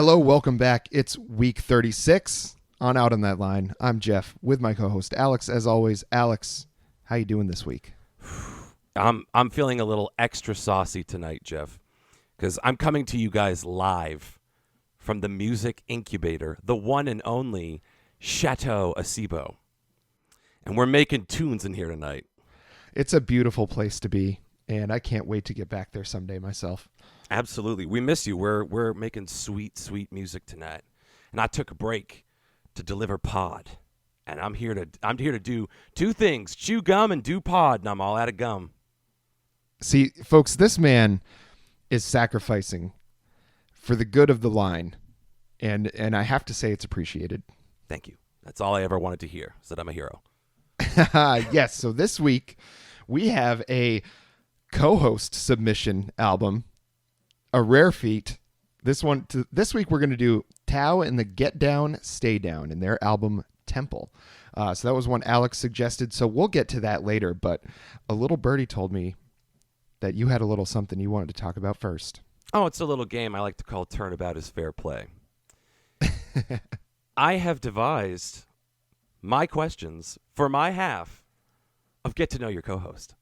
Hello, welcome back. It's week 36 on Out on That Line. I'm Geoff with my co-host Alex. As always, Alex, how you doing this week? I'm feeling a little extra saucy tonight, Geoff, because I'm coming to you guys live from the music incubator, the one and only Chateau Acebo. And we're making tunes in here tonight. It's a beautiful place to be, and I can't wait to get back there someday myself. Absolutely. We miss you. We're making sweet, sweet music tonight. And I took a break to deliver pod. And I'm here to do two things, chew gum and do pod, and I'm all out of gum. See, folks, this man is sacrificing for the good of the line, and I have to say it's appreciated. Thank you. That's all I ever wanted to hear, is that I'm a hero. Yes, so this week we have a co-host submission album, a rare feat. This week we're going to do Thao and the Get Down, Stay Down in their album Temple. So that was one Alex suggested, so we'll get to that later, but a little birdie told me that you had a little something you wanted to talk about first. Oh, it's a little game I like to call Turnabout is Fair Play. I have devised my questions for my half of Get to Know Your Co-Host.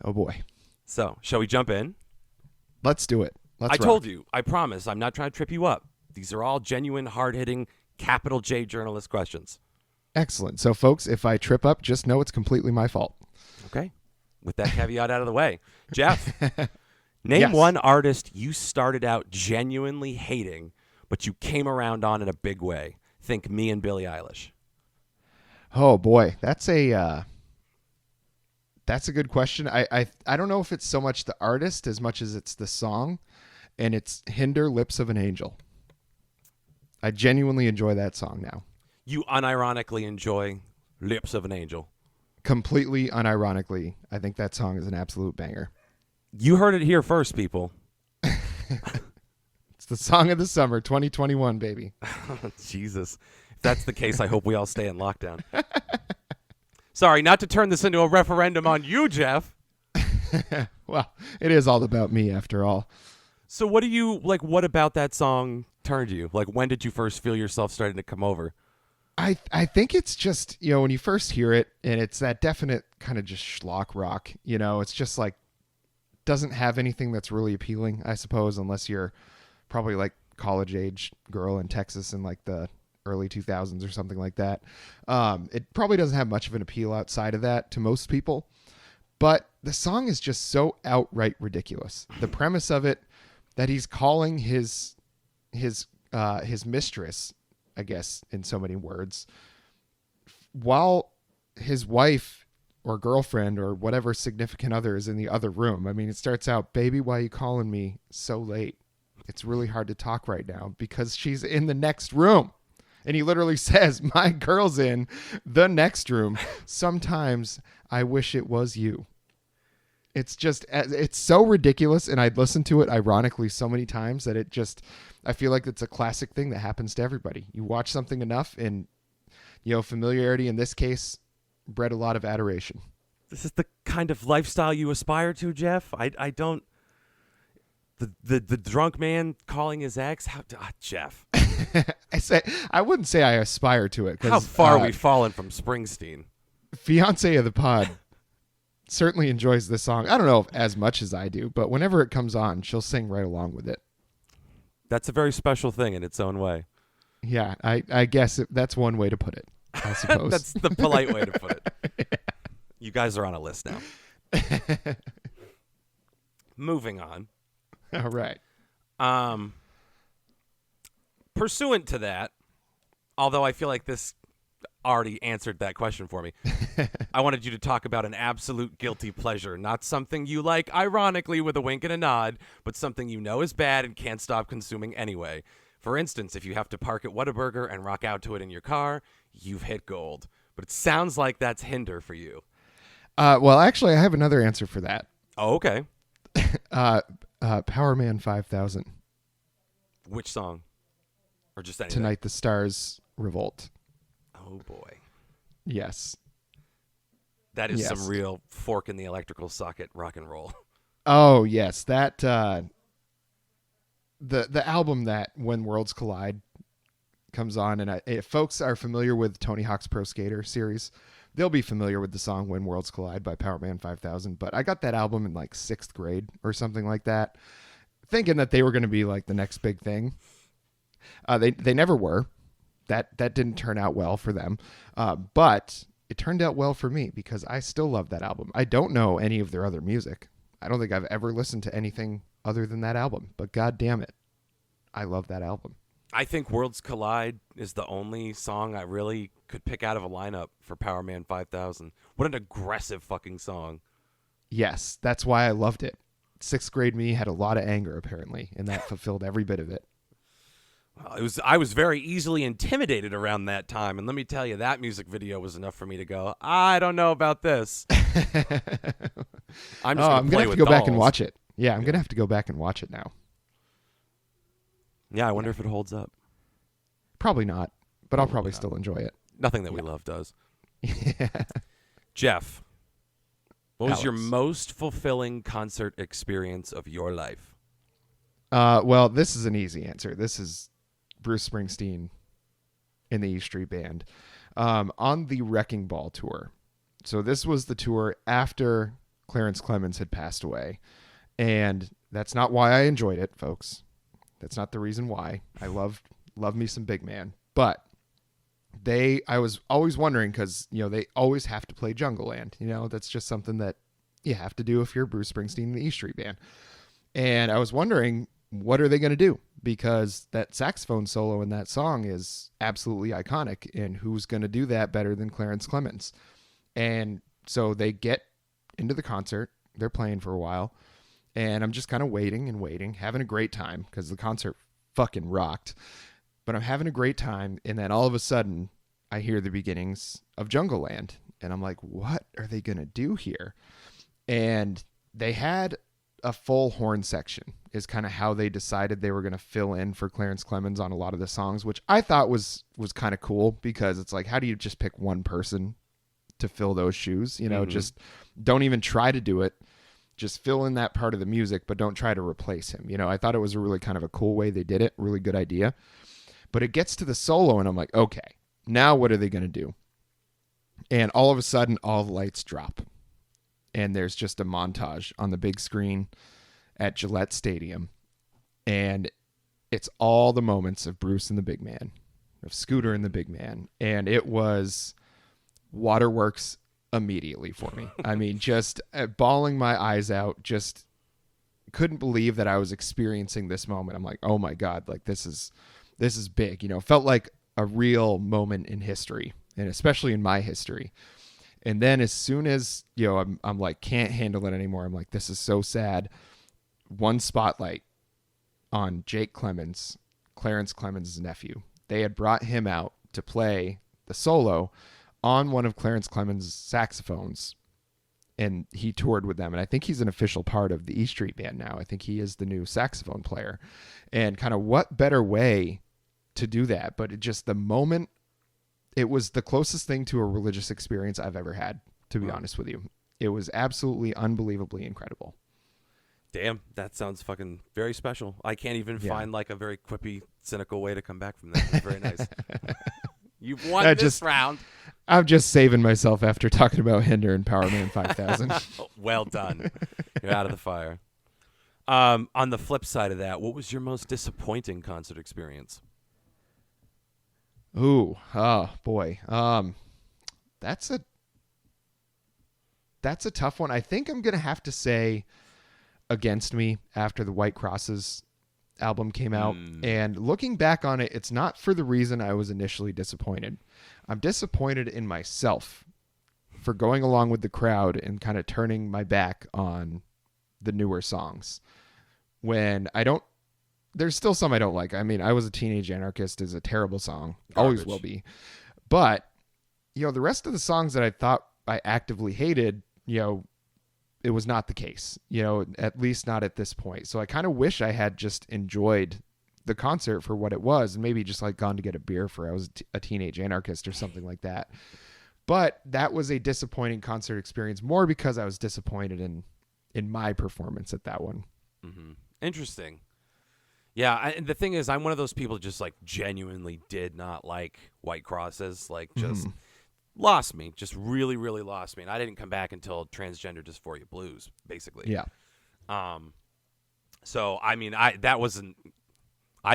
Oh, boy. So, shall we jump in? Let's do it. I told you, I promise, I'm not trying to trip you up. These are all genuine, hard-hitting, capital J journalist questions. Excellent. So, folks, if I trip up, just know it's completely my fault. Okay. With that caveat out of the way. Geoff, name Yes. one artist you started out genuinely hating, but you came around on in a big way. Think me and Billie Eilish. Oh, boy. That's a good question. I don't know if it's so much the artist as much as it's the song, and it's Hinder Lips of an Angel. I genuinely enjoy that song now. You unironically enjoy Lips of an Angel. Completely unironically, I think that song is an absolute banger. You heard it here first, people. It's the song of the summer, 2021, baby. Jesus. If that's the case, I hope we all stay in lockdown. Sorry, not to turn this into a referendum on you, Geoff. Well, it is all about me after all. So what about that song turned you? Like, when did you first feel yourself starting to come over? I think it's just, when you first hear it, and it's that definite kind of just schlock rock, it's just like, doesn't have anything that's really appealing, I suppose, unless you're probably like college age girl in Texas in like the early 2000s or something like that. It probably doesn't have much of an appeal outside of that to most people, but the song is just so outright ridiculous. The premise of it, that he's calling his mistress, I guess, in so many words, while his wife or girlfriend or whatever significant other is in the other room. I mean, it starts out, "Baby, why you calling me so late? It's really hard to talk right now because she's in the next room." And he literally says, "My girl's in the next room. Sometimes I wish it was you." It's so ridiculous. And I'd listened to it ironically so many times that I feel like it's a classic thing that happens to everybody. You watch something enough and, familiarity in this case bred a lot of adoration. This is the kind of lifestyle you aspire to, Geoff? I don't... The drunk man calling his ex? Geoff. I wouldn't say I aspire to it. How far we've fallen from Springsteen. Fiance of the pod certainly enjoys this song. I don't know if as much as I do, but whenever it comes on, she'll sing right along with it. That's a very special thing in its own way. Yeah, I guess that's one way to put it, I suppose. That's the polite way to put it. Yeah. You guys are on a list now. Moving on. All right. Pursuant to that, although I feel like this already answered that question for me, I wanted you to talk about an absolute guilty pleasure, not something you like ironically with a wink and a nod, but something you know is bad and can't stop consuming anyway. For instance, if you have to park at Whataburger and rock out to it in your car, you've hit gold. But it sounds like that's Hinder for you. Well, actually, I have another answer for that. Oh, okay. Power Man 5000. Which song? Or just anything? Tonight the Stars Revolt. Oh, boy. Yes. That is some real fork in the electrical socket rock and roll. Oh, yes. That the album that When Worlds Collide comes on, and if folks are familiar with Tony Hawk's Pro Skater series, they'll be familiar with the song When Worlds Collide by Power Man 5000. But I got that album in like 6th grade or something like that, thinking that they were going to be like the next big thing. They never were. That didn't turn out well for them. But it turned out well for me because I still love that album. I don't know any of their other music. I don't think I've ever listened to anything other than that album, but God damn it, I love that album. I think Worlds Collide is the only song I really could pick out of a lineup for Power Man 5000. What an aggressive fucking song. Yes, that's why I loved it. 6th grade me had a lot of anger, apparently, and that fulfilled every bit of it. Well, I was very easily intimidated around that time, and let me tell you, that music video was enough for me to go, I don't know about this. I'm going to have to go back and watch it. Yeah, I'm going to have to go back and watch it now. Yeah, I wonder if it holds up. Probably not, but I'll probably still enjoy it. Nothing that we love does. Yeah. Jeff, what was Alex. your most fulfilling concert experience of your life? Well, this is an easy answer. This is Bruce Springsteen in the E Street Band on the Wrecking Ball tour. So this was the tour after Clarence Clemons had passed away. And that's not why I enjoyed it, folks. That's not the reason why. I love me some Big Man. But I was always wondering because, they always have to play Jungle Land. That's just something that you have to do if you're Bruce Springsteen in the E Street Band. And I was wondering, what are they going to do? Because that saxophone solo in that song is absolutely iconic. And who's going to do that better than Clarence Clemons? And so they get into the concert. They're playing for a while. And I'm just kind of waiting and waiting, having a great time because the concert fucking rocked. But I'm having a great time. And then all of a sudden, I hear the beginnings of Jungle Land. And I'm like, what are they going to do here? And they had a full horn section is kind of how they decided they were going to fill in for Clarence Clemons on a lot of the songs, which I thought was kind of cool because it's like, how do you just pick one person to fill those shoes? Just don't even try to do it. Just fill in that part of the music, but don't try to replace him. I thought it was a really kind of a cool way they did it. Really good idea. But it gets to the solo and I'm like, okay, now what are they going to do? And all of a sudden, all the lights drop. And there's just a montage on the big screen at Gillette Stadium. And it's all the moments of Bruce and the Big Man, of Scooter and the Big Man. And it was waterworks immediately for me. I mean, just bawling my eyes out, just couldn't believe that I was experiencing this moment. I'm like, oh my God, like this is big, felt like a real moment in history and especially in my history. And then as soon as, I'm like, can't handle it anymore. I'm like, this is so sad. One spotlight on Jake Clemons, Clarence Clemons' nephew. They had brought him out to play the solo on one of Clarence Clemons' saxophones, and he toured with them. And I think he's an official part of the E Street Band now. I think he is the new saxophone player. And kind of what better way to do that? But the moment, it was the closest thing to a religious experience I've ever had, to be honest with you. It was absolutely unbelievably incredible. Damn, that sounds fucking very special. I can't even find like a very quippy, cynical way to come back from that. It's very nice. You've won this round. I'm just saving myself after talking about Hinder and Power Man 5000. Well done. You're out of the fire. On the flip side of that, what was your most disappointing concert experience? Ooh, oh boy. That's a tough one. I think I'm going to have to say Against Me after the White Crosses album came out. And looking back on it, it's not for the reason I was initially disappointed. I'm disappointed in myself for going along with the crowd and kind of turning my back on the newer songs. When there's still some I don't like. I mean, I Was a Teenage Anarchist is a terrible song. Garbage. Always will be. But, the rest of the songs that I thought I actively hated, it was not the case, at least not at this point. So I kind of wish I had just enjoyed the concert for what it was and maybe just like gone to get a beer for I Was a Teenage Anarchist or something like that. But that was a disappointing concert experience more because I was disappointed in my performance at that one. Mm-hmm. Interesting. Yeah, and the thing is, I'm one of those people who just like genuinely did not like white crosses. Like, just lost me. Just really, really lost me. And I didn't come back until Transgender Dysphoria Blues, basically. Yeah. So I mean, I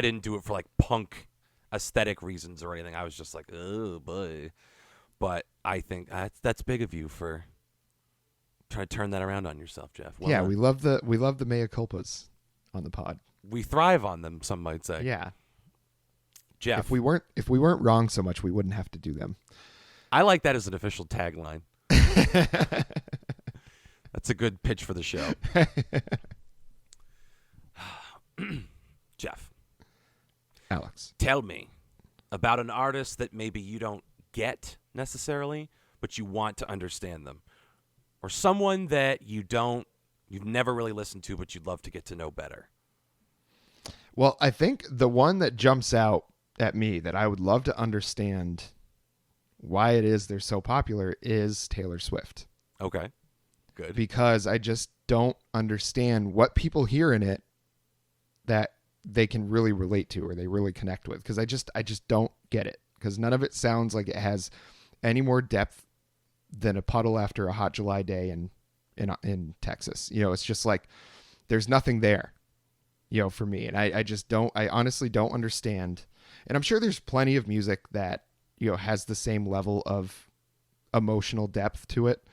didn't do it for like punk aesthetic reasons or anything. I was just like, oh boy. But I think that's big of you for trying to turn that around on yourself, Jeff. Well Yeah, done. we love the mea culpas on the pod. We thrive on them, some might say. Yeah. Jeff, If we weren't wrong so much, we wouldn't have to do them. I like that as an official tagline. That's a good pitch for the show. Jeff, Alex. tell me about an artist that maybe you don't get necessarily, but you want to understand them. Or someone that you've never really listened to, but you'd love to get to know better. Well, I think the one that jumps out at me that I would love to understand why it is they're so popular is Taylor Swift. Okay, good. Because I just don't understand what people hear in it that they can really relate to or they really connect with. Because I just don't get it. Because none of it sounds like it has any more depth than a puddle after a hot July day in Texas. You know, it's just like there's nothing there, you know, for me. And I honestly don't understand. And I'm sure there's plenty of music that, you know, has the same level of emotional depth to it,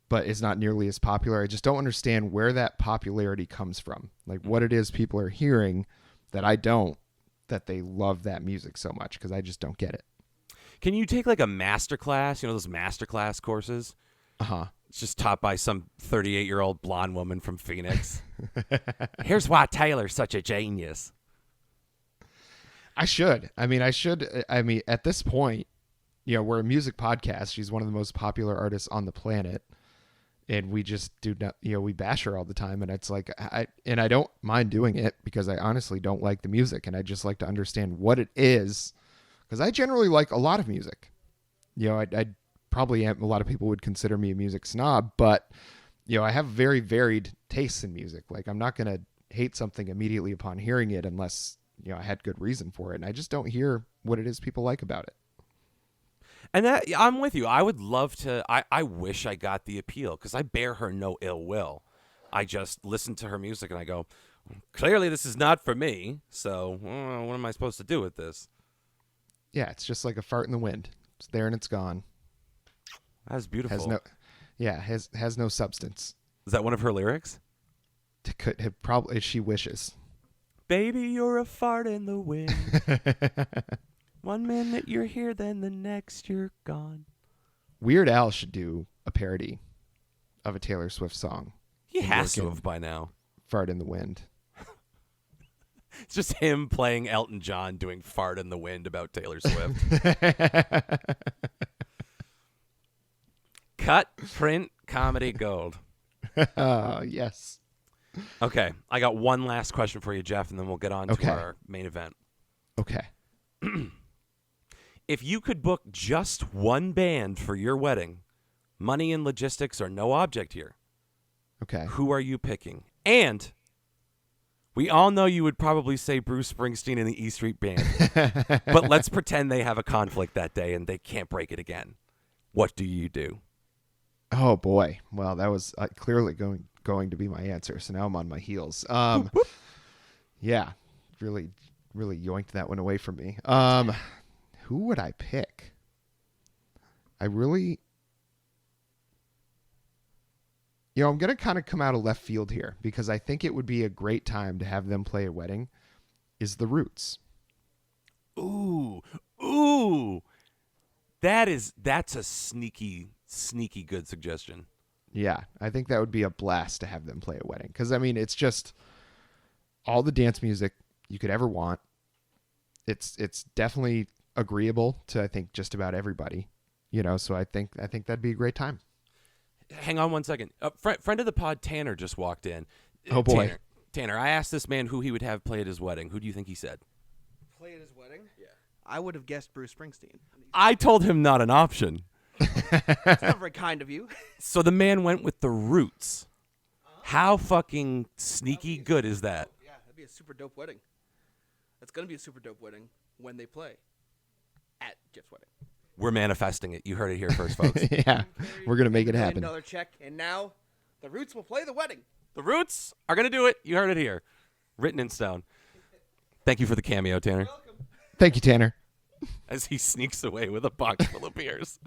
but is not nearly as popular. I just don't understand where that popularity comes from. Like what it is people are hearing that they love that music so much, because I just don't get it. Can you take like a master class? You know those master class courses? Uh-huh. It's just taught by some 38-year-old blonde woman from Phoenix. Here's why Taylor's such a genius. I should. I mean, at this point, you know, we're a music podcast. She's one of the most popular artists on the planet. And we just do not, you know, we bash her all the time. And it's like, I don't mind doing it because I honestly don't like the music. And I just like to understand what it is. Because I generally like a lot of music. You know, I probably am, a lot of people would consider me a music snob, but, you know, I have very varied tastes in music. Like, I'm not going to hate something immediately upon hearing it unless, you know, I had good reason for it. And I just don't hear what it is people like about it. And that, I'm with you. I would love to. I wish I got the appeal because I bear her no ill will. I just listen to her music and I go, clearly this is not for me. So what am I supposed to do with this? Yeah, it's just like a fart in the wind. It's there and it's gone. That's beautiful. Has no substance. Is that one of her lyrics? Could have probably, she wishes. Baby, you're a fart in the wind. 1 minute you're here, then the next you're gone. Weird Al should do a parody of a Taylor Swift song. He has to have by now. Fart in the Wind. It's just him playing Elton John doing Fart in the Wind about Taylor Swift. Cut, print, comedy, gold. Yes. Okay, I got one last question for you, Jeff, and then we'll get on to our main event. Okay. If you could book just one band for your wedding, money and logistics are no object here. Okay. Who are you picking? And we all know you would probably say Bruce Springsteen and the E Street Band. But let's pretend they have a conflict that day and they can't break it again. What do you do? Oh, boy. Well, that was clearly going to be my answer. So now I'm on my heels. Yeah. Really, really yoinked that one away from me. Who would I pick? I'm going to kind of come out of left field here because I think it would be a great time to have them play a wedding is The Roots. Ooh. That's a sneaky good suggestion. Yeah, I think that would be a blast to have them play a wedding because, I mean, it's just all the dance music you could ever want. It's definitely agreeable to, I think, just about everybody, you know, so I think that'd be a great time. Hang on one second. Friend of the pod, Tanner, just walked in. Oh, boy. Tanner, I asked this man who he would have play at his wedding. Who do you think he said? Play at his wedding? Yeah. I would have guessed Bruce Springsteen. I told him not an option. It's not very kind of you. So the man went with The Roots. How fucking sneaky good is that? Yeah, that'd be a super dope wedding. It's gonna be a super dope wedding when they play at Geoff's wedding. We're manifesting it. You heard it here first, folks. Yeah, we're gonna make it happen. Another check, and now the Roots will play the wedding. The Roots are going to do it. You heard it here. Written in stone. Thank you for the cameo, Tanner. Welcome. Thank you, Tanner. As he sneaks away with a box full of beers.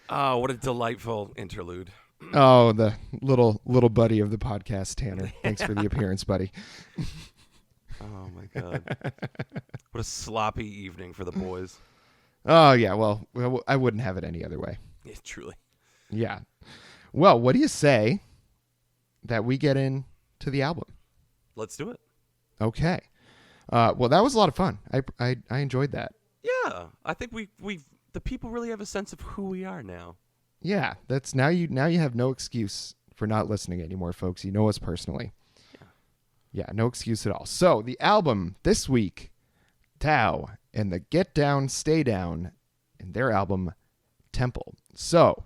Oh, what a delightful interlude. Oh, the little buddy of the podcast, Tanner. Thanks for the appearance, buddy. Oh, my God. What a sloppy evening for the boys. Oh, yeah. Well, I wouldn't have it any other way. Yeah, truly. Yeah. Well, what do you say that we get into the album? Let's do it. Okay. Well, that was a lot of fun. I enjoyed that. Yeah. I think the people really have a sense of who we are now. Yeah. That's now you have no excuse for not listening anymore, folks. You know us personally. Yeah, no excuse at all. So the album this week, Thao and the Get Down, Stay Down, and their album, Temple. So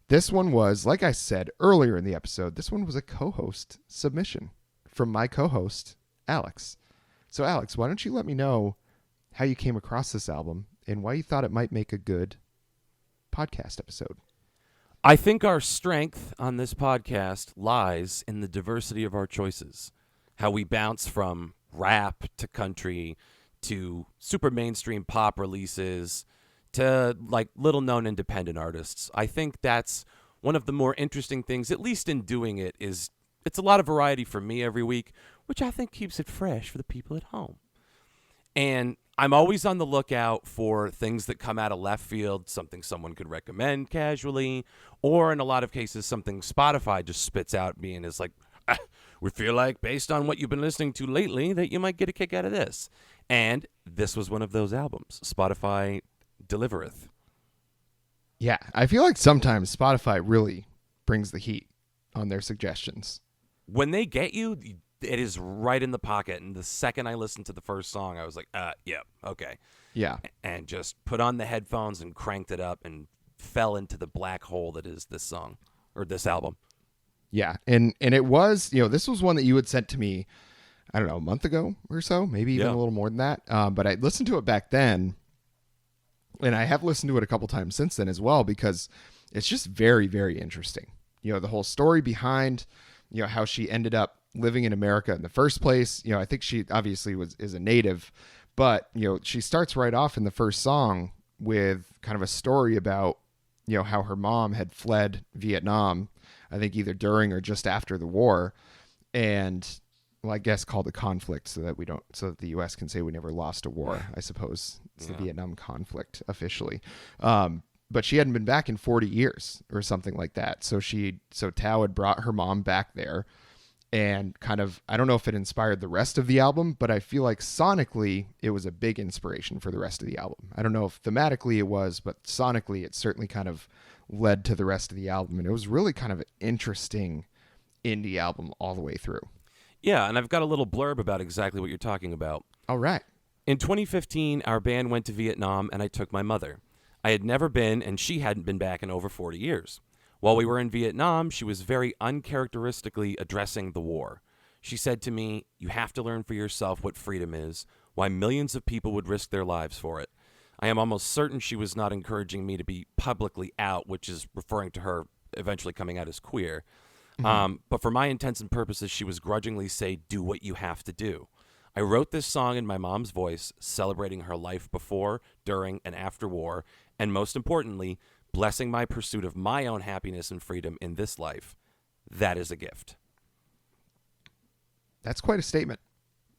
this one was, like I said earlier in the episode, this one was a co-host submission from my co-host, Alex. So Alex, why don't you let me know how you came across this album and why you thought it might make a good podcast episode? I think our strength on this podcast lies in the diversity of our choices. How we bounce from rap to country to super mainstream pop releases to like little known independent artists. I think that's one of the more interesting things, at least in doing it, is it's a lot of variety for me every week, which I think keeps it fresh for the people at home. And I'm always on the lookout for things that come out of left field, something someone could recommend casually, or in a lot of cases, something Spotify just spits out at me and is like, we feel like, based on what you've been listening to lately, that you might get a kick out of this. And this was one of those albums. Spotify delivereth. Yeah, I feel like sometimes Spotify really brings the heat on their suggestions. When they get you, it is right in the pocket. And the second I listened to the first song, I was like, yeah, okay. Yeah. And just put on the headphones and cranked it up and fell into the black hole that is this song or this album. Yeah, and it was, this was one that you had sent to me, I don't know, a month ago or so, maybe even a little more than that. But I listened to it back then, and I have listened to it a couple times since then as well, because it's just very, very interesting. The whole story behind, how she ended up living in America in the first place. I think she obviously is a native, but, she starts right off in the first song with kind of a story about, how her mom had fled Vietnam, I think either during or just after the war, and I guess called a conflict so that the U.S. can say we never lost a war. I suppose it's the Vietnam conflict officially, but she hadn't been back in 40 years or something like that. So Thao had brought her mom back there, and kind of, I don't know if it inspired the rest of the album, but I feel like sonically it was a big inspiration for the rest of the album. I don't know if thematically it was, but sonically it certainly kind of led to the rest of the album. And it was really kind of an interesting indie album all the way through. Yeah, and I've got a little blurb about exactly what you're talking about. All right. In 2015, our band went to Vietnam, and I took my mother. I had never been, and she hadn't been back in over 40 years. While we were in Vietnam, she was very uncharacteristically addressing the war. She said to me, "You have to learn for yourself what freedom is, why millions of people would risk their lives for it." I am almost certain she was not encouraging me to be publicly out, which is referring to her eventually coming out as queer. But for my intents and purposes, she was grudgingly say, "Do what you have to do." I wrote this song in my mom's voice, celebrating her life before, during, and after war, and most importantly, blessing my pursuit of my own happiness and freedom in this life. That is a gift. That's quite a statement.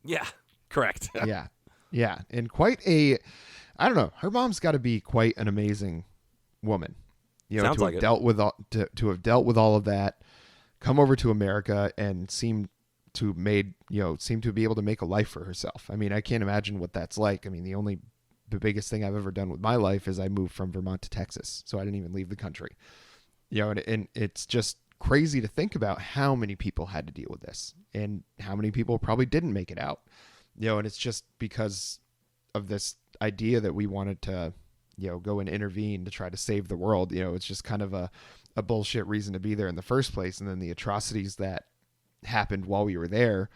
Yeah, correct. Yeah. Yeah. And quite I don't know, her mom's got to be quite an amazing woman. Sounds to like have it. dealt with all of that, come over to America and seem to be able to make a life for herself. I mean, I can't imagine what that's like. I mean, the biggest thing I've ever done with my life is I moved from Vermont to Texas, so I didn't even leave the country. And it's just crazy to think about how many people had to deal with this and how many people probably didn't make it out. And it's just because of this idea that we wanted to, go and intervene to try to save the world. It's just kind of a bullshit reason to be there in the first place. And then the atrocities that, happened while we were there,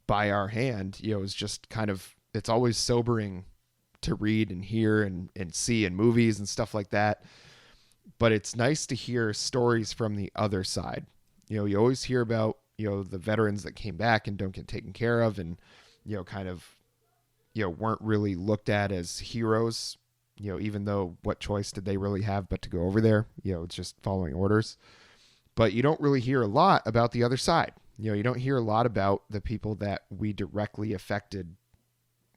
by our hand, is just kind of, it's always sobering to read and hear and see in movies and stuff like that. But it's nice to hear stories from the other side. You always hear about, the veterans that came back and don't get taken care of and, kind of, weren't really looked at as heroes, even though what choice did they really have but to go over there? It's just following orders. But you don't really hear a lot about the other side. You don't hear a lot about the people that we directly affected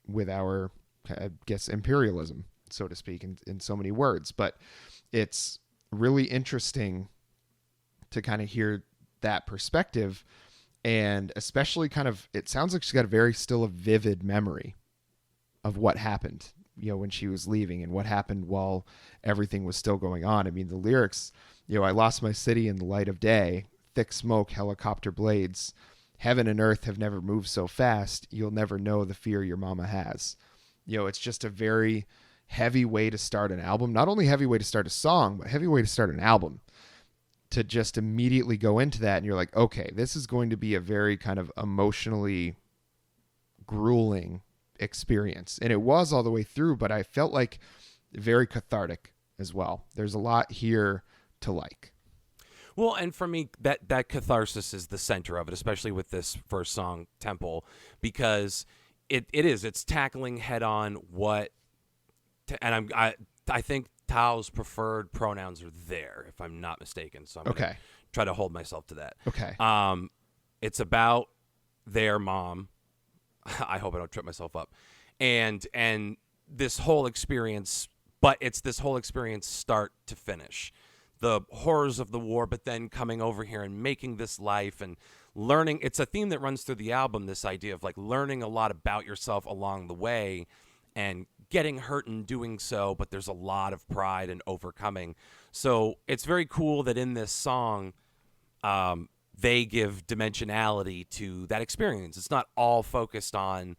with our, I guess, imperialism, so to speak, in so many words. But it's really interesting to kind of hear that perspective, and especially kind of, it sounds like she's got a vivid memory of what happened, when she was leaving and what happened while everything was still going on. I mean, the lyrics, I lost my city in the light of day, thick smoke, helicopter blades, heaven and earth have never moved so fast, you'll never know the fear your mama has. It's just a very heavy way to start an album. Not only heavy way to start a song, but heavy way to start an album. To just immediately go into that and you're like, okay, this is going to be a very kind of emotionally grueling experience. And it was all the way through, but I felt like very cathartic as well. There's a lot here to like. Well, and for me, that catharsis is the center of it, especially with this first song, Temple, because it's tackling head on and I think Thao's preferred pronouns are there, if I'm not mistaken. So I'm going to try to hold myself to that. Okay. It's about their mom. I hope I don't trip myself up. And this whole experience, but it's this whole experience start to finish. The horrors of the war, but then coming over here and making this life and learning. It's a theme that runs through the album, this idea of like learning a lot about yourself along the way and getting hurt in doing so, but there's a lot of pride and overcoming. So it's very cool that in this song, they give dimensionality to that experience. It's not all focused on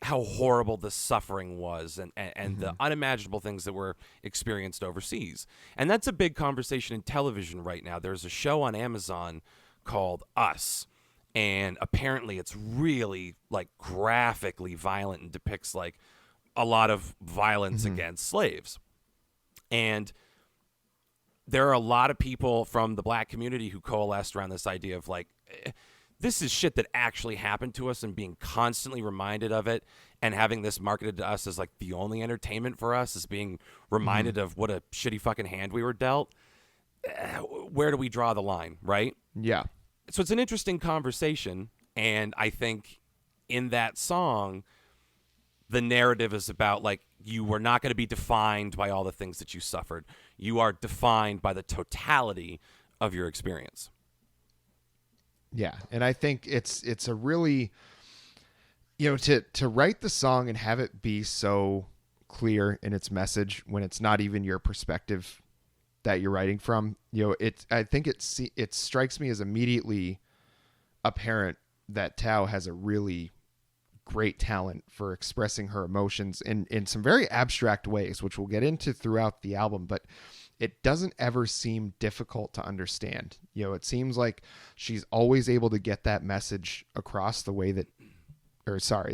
how horrible the suffering was and the unimaginable things that were experienced overseas. And that's a big conversation in television right now. There's a show on Amazon called Us, and apparently it's really like graphically violent and depicts like a lot of violence against slaves. And there are a lot of people from the black community who coalesced around this idea of like, this is shit that actually happened to us, and being constantly reminded of it and having this marketed to us as like the only entertainment for us is being reminded of what a shitty fucking hand we were dealt. Where do we draw the line, right? Yeah. So it's an interesting conversation, and I think in that song, the narrative is about like, you were not going to be defined by all the things that you suffered. You are defined by the totality of your experience. Yeah, and I think it's a really, to write the song and have it be so clear in its message when it's not even your perspective that you're writing from. I think it strikes me as immediately apparent that Thao has a really great talent for expressing her emotions in some very abstract ways, which we'll get into throughout the album, but it doesn't ever seem difficult to understand. It seems like she's always able to get that message across the way that,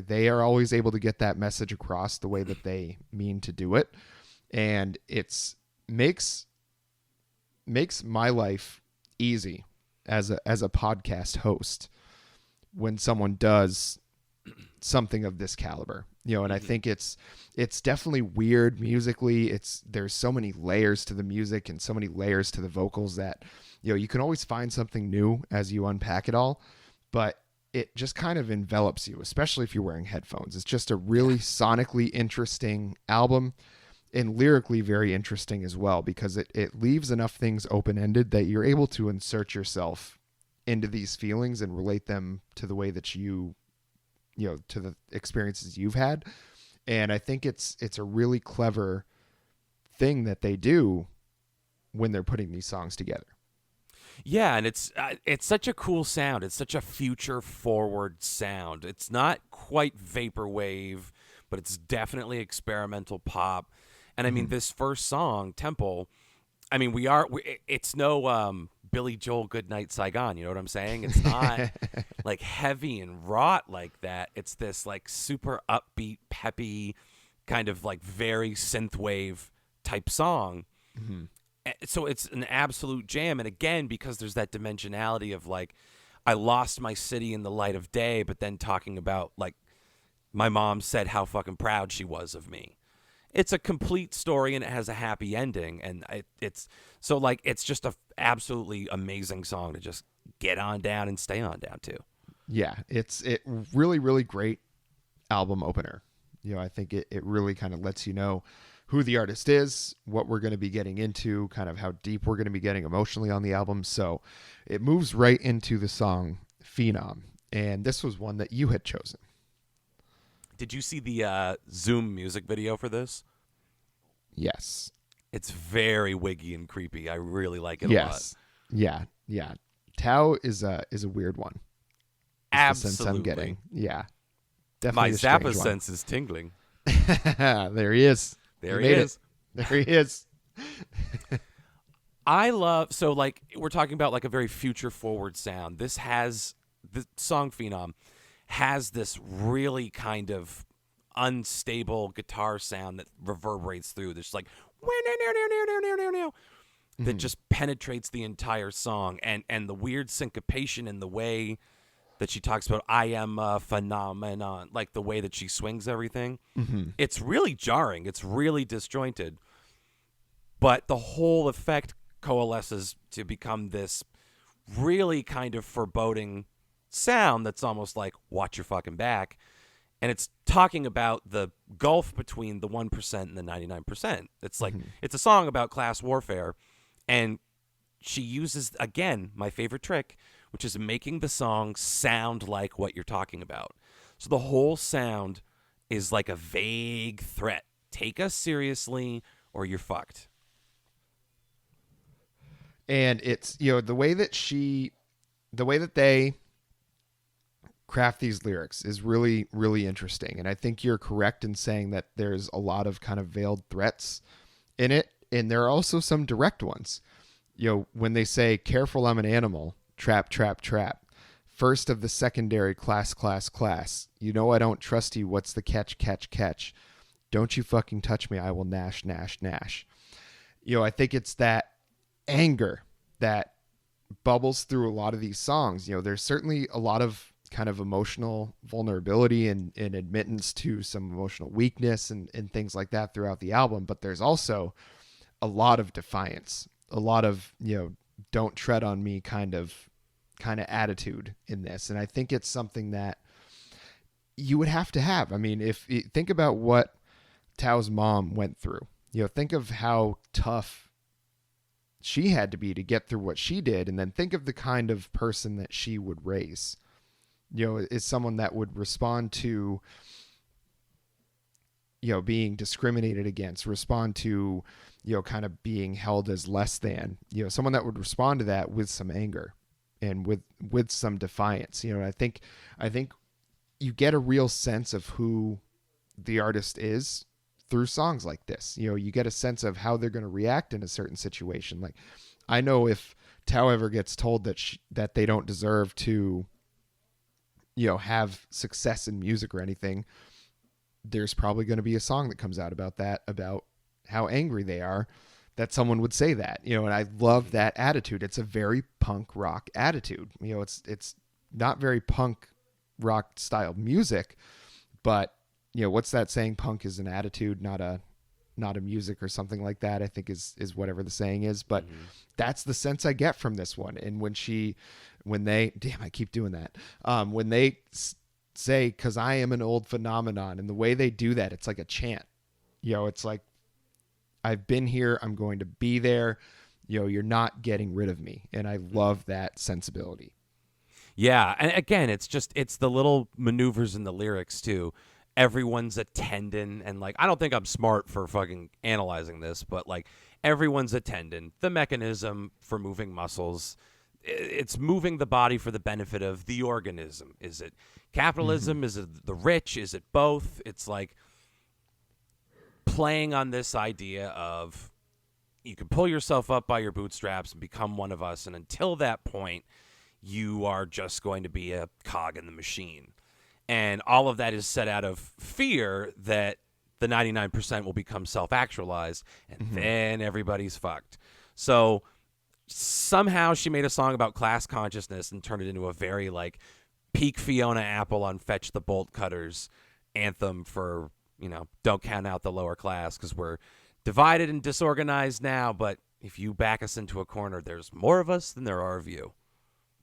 they are always able to get that message across the way that they mean to do it. And it's makes my life easy as a podcast host when someone does something of this caliber, and I think it's definitely weird musically. There's so many layers to the music and so many layers to the vocals that, you can always find something new as you unpack it all, but it just kind of envelops you, especially if you're wearing headphones. It's just a really sonically interesting album and lyrically very interesting as well, because it leaves enough things open-ended that you're able to insert yourself into these feelings and relate them to the way that to the experiences you've had. And I think it's a really clever thing that they do when they're putting these songs together. Yeah, and it's such a cool sound. It's such a future forward sound. It's not quite vaporwave, but it's definitely experimental pop. And I mean, this first song, Temple, I mean, it's no Billy Joel Goodnight Saigon. You know what I'm saying? It's not like heavy and wrought like that. It's this like super upbeat, peppy, kind of like very synthwave type song. So it's an absolute jam. And again, because there's that dimensionality of like, I lost my city in the light of day, but then talking about like my mom said how fucking proud she was of me. It's a complete story and it has a happy ending. And it's so like, it's just a absolutely amazing song to just get on down and stay on down to. Yeah, it's really, really great album opener. I think it really kind of lets you know who the artist is, what we're going to be getting into, kind of how deep we're going to be getting emotionally on the album. So it moves right into the song Phenom. And this was one that you had chosen. Did you see the Zoom music video for this? Yes. It's very wiggy and creepy. I really like it a lot. Yeah. Thao is a weird one. Absolutely. The sense I'm getting. Yeah. My Definitely a strange Zappa one. sense is tingling. There he is. There he is. There he is. I love, so like we're talking about like a very future forward sound. This has, the song Phenom has this really kind of unstable guitar sound that reverberates through. There's like that just penetrates the entire song, and the weird syncopation in the way that she talks about I am a phenomenon, like the way that she swings everything. It's really jarring. It's really disjointed. But the whole effect coalesces to become this really kind of foreboding sound that's almost like, watch your fucking back. And it's talking about the gulf between the 1% and the 99%. It's like, it's a song about class warfare. And she uses, again, my favorite trick, which is making the song sound like what you're talking about. So the whole sound is like a vague threat. Take us seriously or you're fucked. And it's, the way that they craft these lyrics is really, really interesting. And I think you're correct in saying that there's a lot of kind of veiled threats in it. And there are also some direct ones. When they say, careful, I'm an animal, trap, trap, trap. First of the secondary class. I don't trust you. What's the catch? Don't you fucking touch me. I will gnash. I think it's that anger that bubbles through a lot of these songs. There's certainly a lot of kind of emotional vulnerability and admittance to some emotional weakness and things like that throughout the album. But there's also a lot of defiance, a lot of, don't tread on me kind of attitude in this. And I think it's something that you would have to have. I mean, if you think about what Thao's mom went through, think of how tough she had to be to get through what she did. And then think of the kind of person that she would raise, is someone that would respond to, being discriminated against, respond to, kind of being held as less than, someone that would respond to that with some anger and with some defiance. I think you get a real sense of who the artist is through songs like this. You get a sense of how they're going to react in a certain situation. Like, I know if Thao ever gets told that they don't deserve to, have success in music or anything, there's probably going to be a song that comes out about that, about how angry they are that someone would say that, and I love that attitude. It's a very punk rock attitude. It's not very punk rock style music, but what's that saying? Punk is an attitude, not a music or something like that, I think is whatever the saying is. But that's the sense I get from this one. And when they I keep doing that. When they say, 'cause I am an old phenomenon, and the way they do that, it's like a chant. It's like, I've been here, I'm going to be there. You're not getting rid of me. And I love that sensibility. Yeah. And again, it's the little maneuvers in the lyrics too. Everyone's a tendon, and like, I don't think I'm smart for fucking analyzing this, but like, everyone's a tendon, the mechanism for moving muscles. It's moving the body for the benefit of the organism. Is it capitalism? Is it the rich? Is it both? It's like playing on this idea of you can pull yourself up by your bootstraps and become one of us. And until that point, you are just going to be a cog in the machine. And all of that is set out of fear that the 99% will become self-actualized, and then everybody's fucked. So somehow she made a song about class consciousness and turned it into a very like peak Fiona Apple on Fetch the Bolt Cutters anthem for, don't count out the lower class because we're divided and disorganized now, but if you back us into a corner, there's more of us than there are of you.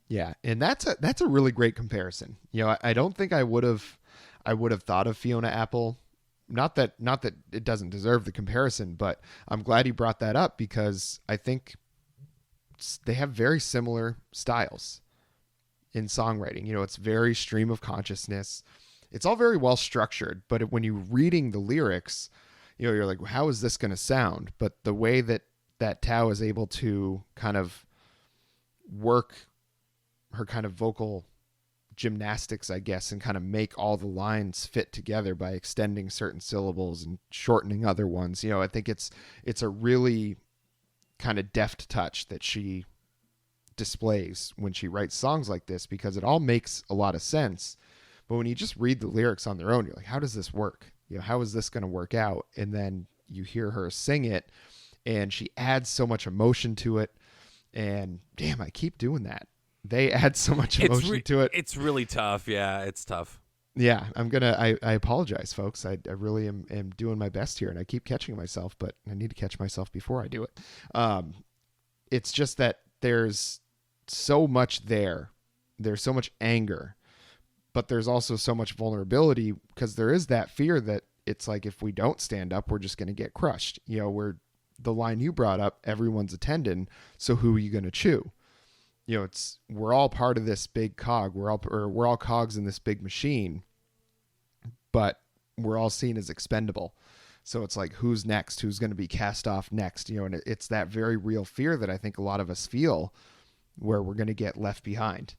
Yeah, and that's a really great comparison. I don't think I would have thought of Fiona Apple. Not that it doesn't deserve the comparison, but I'm glad he brought that up because I think they have very similar styles in songwriting. It's very stream of consciousness. It's all very well structured, but when you're reading the lyrics, you're like, how is this going to sound? But the way that Thao is able to kind of work her kind of vocal gymnastics, I guess, and kind of make all the lines fit together by extending certain syllables and shortening other ones. I think it's a really kind of deft touch that she displays when she writes songs like this, because it all makes a lot of sense. But when you just read the lyrics on their own, you're like, how does this work? How is this going to work out? And then you hear her sing it and she adds so much emotion to it. And damn, I keep doing that. They add so much emotion to it. It's really tough. Yeah, it's tough. Yeah, I apologize, folks. I really am doing my best here, and I keep catching myself, but I need to catch myself before I do it. It's just that there's so much there. There's so much anger, but there's also so much vulnerability because there is that fear that it's like, if we don't stand up, we're just going to get crushed. We're the line you brought up, everyone's attending. So who are you going to chew? We're all part of this big cog. We're all cogs in this big machine, but we're all seen as expendable. So it's like, who's next? Who's going to be cast off next? And it's that very real fear that I think a lot of us feel, where we're going to get left behind.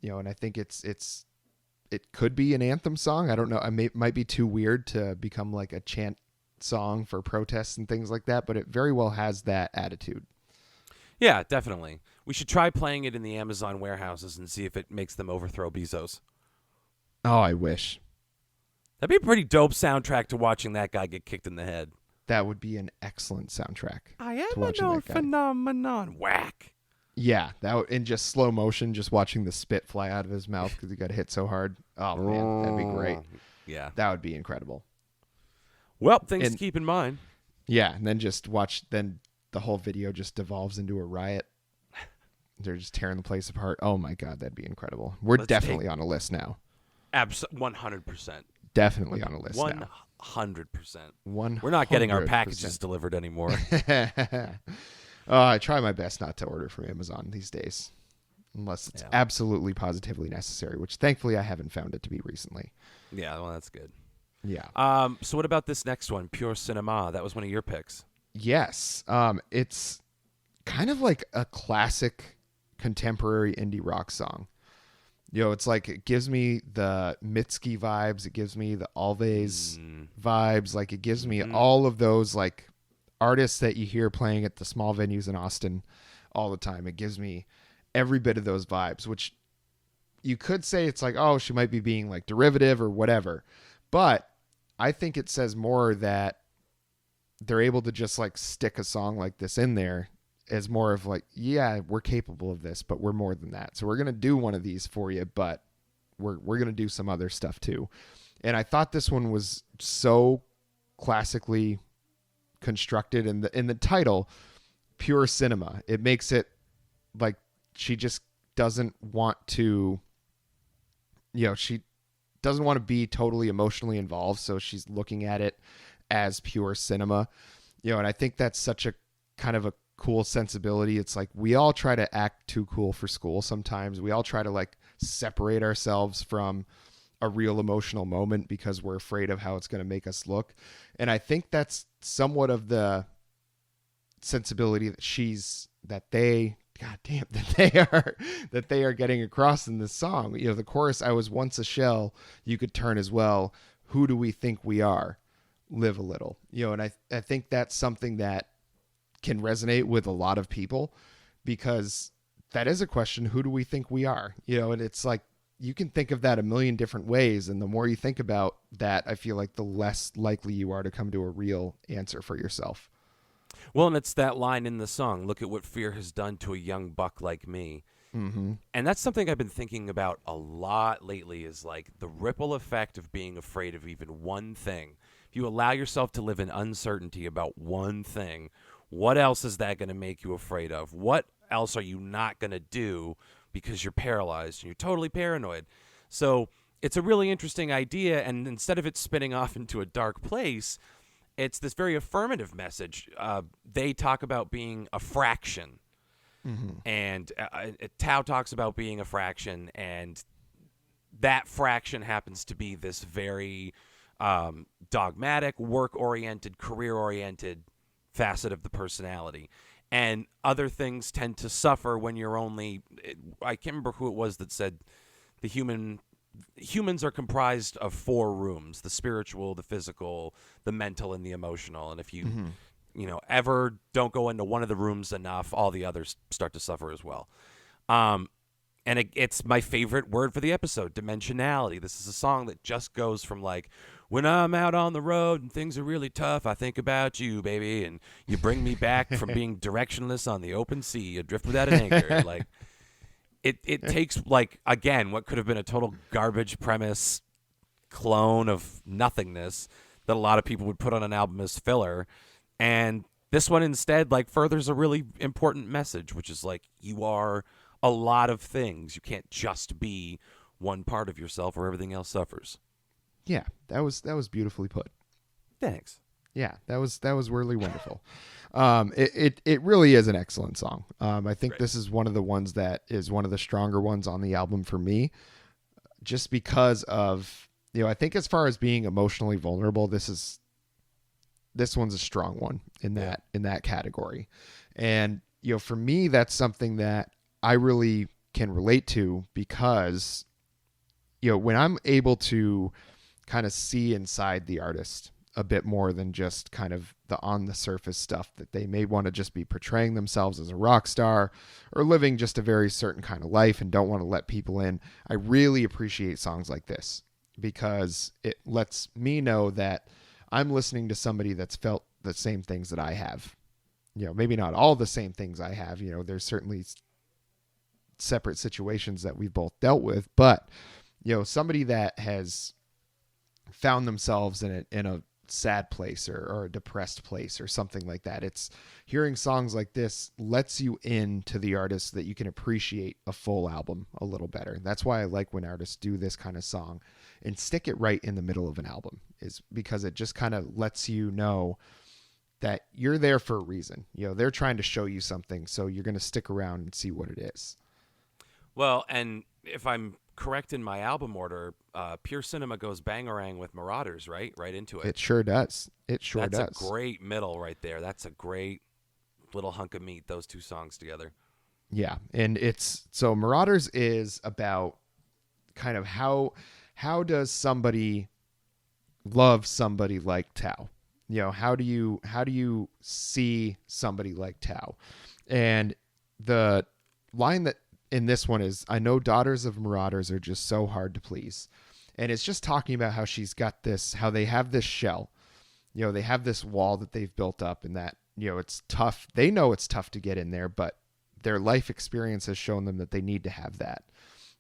And I think it could be an anthem song. I don't know. It might be too weird to become like a chant song for protests and things like that, but it very well has that attitude. Yeah, definitely. We should try playing it in the Amazon warehouses and see if it makes them overthrow Bezos. Oh, I wish. That'd be a pretty dope soundtrack to watching that guy get kicked in the head. That would be an excellent soundtrack. I am a known phenomenon. Whack. Yeah, in just slow motion, just watching the spit fly out of his mouth because he got hit so hard. Oh, man, that'd be great. Yeah. That would be incredible. Well, things to keep in mind. Yeah, and then just watch, then the whole video just devolves into a riot. They're just tearing the place apart. Oh, my God, that'd be incredible. We're definitely on a list now. 100%. Definitely on a list 100%. now. 100%. We're not getting our packages delivered anymore. I try my best not to order from Amazon these days, unless it's absolutely positively necessary, which thankfully I haven't found it to be recently. Yeah, well, that's good. Yeah. So what about this next one, Pure Cinema? That was one of your picks. Yes. It's kind of like a classic contemporary indie rock song. It's like, it gives me the Mitski vibes. It gives me the Alves vibes. Like, it gives me all of those like artists that you hear playing at the small venues in Austin all the time. It gives me every bit of those vibes, which you could say it's like, oh, she might be being like derivative or whatever. But I think it says more that they're able to just like stick a song like this in there as more of like, yeah, we're capable of this, but we're more than that. So we're going to do one of these for you, but we're going to do some other stuff too. And I thought this one was so classically constructed in the title, Pure Cinema. It makes it like she just doesn't want to, she doesn't want to be totally emotionally involved. So she's looking at it as pure cinema, and I think that's such a kind of a cool sensibility. It's like, we all try to act too cool for school sometimes. We all try to like separate ourselves from a real emotional moment because we're afraid of how it's going to make us look. And I think that's somewhat of the sensibility that they are getting across in this song. The chorus, I was once a shell you could turn as well. Who do we think we are? Live a little. And I think that's something that can resonate with a lot of people, because that is a question. Who do we think we are? And it's like, you can think of that a million different ways. And the more you think about that, I feel like the less likely you are to come to a real answer for yourself. Well, and it's that line in the song, look at what fear has done to a young buck like me. Mm-hmm. And that's something I've been thinking about a lot lately, is like the ripple effect of being afraid of even one thing. If you allow yourself to live in uncertainty about one thing, what else is that going to make you afraid of? What else are you not going to do because you're paralyzed and you're totally paranoid? So it's a really interesting idea. And instead of it spinning off into a dark place, it's this very affirmative message. They talk about being a fraction. Mm-hmm. And Thao talks about being a fraction, and that fraction happens to be this very dogmatic, work-oriented, career-oriented facet of the personality. And other things tend to suffer when you're only... I can't remember who it was that said humans are comprised of 4 rooms: the spiritual, the physical, the mental, and the emotional. And if you... Mm-hmm. Ever don't go into one of the rooms enough, all the others start to suffer as well. And it's my favorite word for the episode, dimensionality. This is a song that just goes from like, when I'm out on the road and things are really tough, I think about you, baby, and you bring me back from being directionless on the open sea, adrift without an anchor. Like, it takes, like, again, what could have been a total garbage premise clone of nothingness that a lot of people would put on an album as filler. And this one instead, like, furthers a really important message, which is like, you are a lot of things. You can't just be one part of yourself or everything else suffers. Yeah, that was beautifully put. Thanks. Yeah, that was really wonderful. It really is an excellent song. I think Great. This is one of the ones that is one of the stronger ones on the album for me, just because of, I think as far as being emotionally vulnerable, this one's a strong one in that category. And, for me, that's something that I really can relate to, because, when I'm able to kind of see inside the artist a bit more than just kind of the on the surface stuff that they may want to just be portraying themselves as a rock star or living just a very certain kind of life and don't want to let people in, I really appreciate songs like this, because it lets me know that I'm listening to somebody that's felt the same things that I have. Maybe not all the same things I have. There's certainly separate situations that we've both dealt with, but somebody that has found themselves in a sad place or a depressed place or something like that. It's hearing songs like this lets you into the artist, that you can appreciate a full album a little better. That's why I like when artists do this kind of song and stick it right in the middle of an album, is because it just kind of lets you know that you're there for a reason. They're trying to show you something, so you're going to stick around and see what it is. Well, and if I'm correct in my album order, Pure Cinema goes Bangarang with Marauders, right into it. It sure does. That's a great middle right there. That's a great little hunk of meat, those two songs together. Yeah, and so Marauders is about kind of how does somebody love somebody like Thao? How do you see somebody like Thao? And the line that in this one is, I know daughters of marauders are just so hard to please. And it's just talking about how she's got this, how they have this shell, they have this wall that they've built up, and that, it's tough. They know it's tough to get in there, but their life experience has shown them that they need to have that,